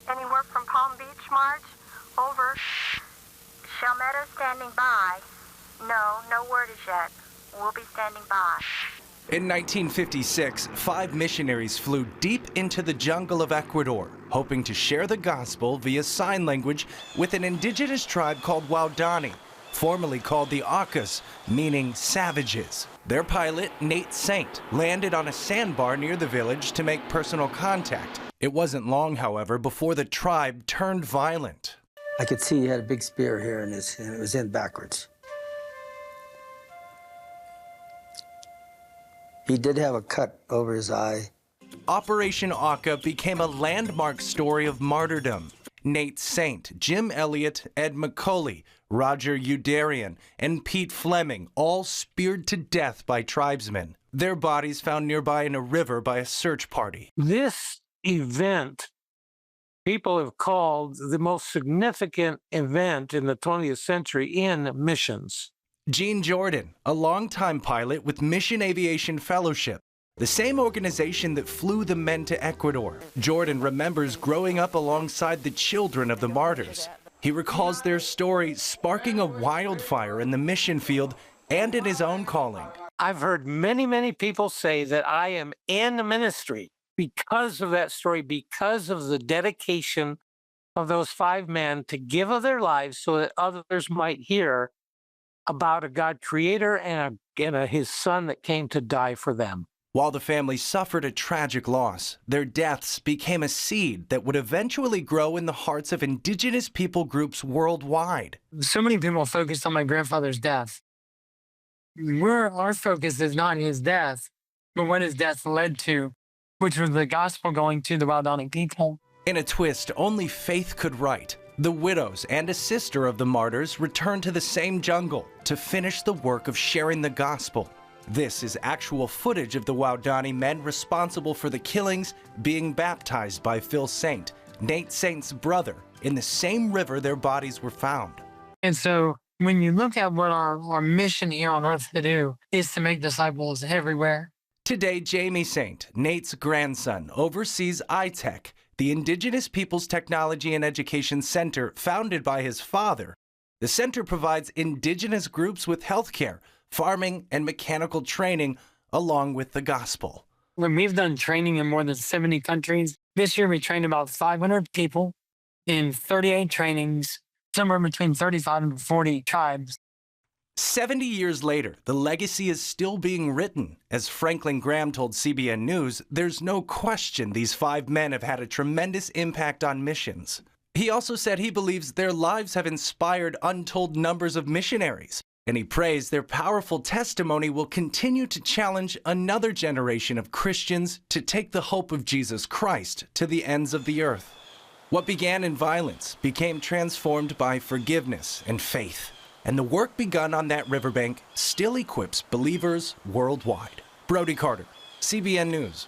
Any work from Palm Beach, Marge? Over. Chalmetta standing by. No word as yet. We'll be standing by. In 1956, 5 missionaries flew deep into the jungle of Ecuador, hoping to share the gospel via sign language with an indigenous tribe called Waodani, formerly called the Aucas, meaning savages. Their pilot, Nate Saint, landed on a sandbar near the village to make personal contact. It wasn't long, however, before the tribe turned violent. I could see he had a big spear here, and it was in backwards. He did have a cut over his eye. Operation Auca became a landmark story of martyrdom. Nate Saint, Jim Elliott, Ed McCauley, Roger Udarian, and Pete Fleming, all speared to death by tribesmen. Their bodies found nearby in a river by a search party. This event, people have called the most significant event in the 20th century in missions. Gene Jordan, a longtime pilot with Mission Aviation Fellowship, the same organization that flew the men to Ecuador. Jordan remembers growing up alongside the children of the martyrs. He recalls their story sparking a wildfire in the mission field and in his own calling. I've heard many people say that I am in the ministry because of that story, because of the dedication of those 5 men to give of their lives so that others might hear about a God creator and his son that came to die for them. While the family suffered a tragic loss, their deaths became a seed that would eventually grow in the hearts of indigenous people groups worldwide. So many people focused on my grandfather's death. Our focus is not his death, but what his death led to, which was the gospel going to the Waodani people. In a twist only faith could write, the widows and a sister of the martyrs returned to the same jungle to finish the work of sharing the gospel. This is actual footage of the Waodani men responsible for the killings being baptized by Phil Saint, Nate Saint's brother, in the same river their bodies were found. And so when you look at what our mission here on earth to do is to make disciples everywhere. Today, Jamie Saint, Nate's grandson, oversees iTech, the Indigenous Peoples Technology and Education Center founded by his father. The center provides indigenous groups with healthcare, farming, and mechanical training, along with the gospel. When we've done training in more than 70 countries, this year we trained about 500 people in 38 trainings, somewhere between 35 and 40 tribes. 70 years later, the legacy is still being written. As Franklin Graham told CBN News, there's no question these 5 men have had a tremendous impact on missions. He also said he believes their lives have inspired untold numbers of missionaries, and he prays their powerful testimony will continue to challenge another generation of Christians to take the hope of Jesus Christ to the ends of the earth. What began in violence became transformed by forgiveness and faith. And the work begun on that riverbank still equips believers worldwide. Brody Carter, CBN News.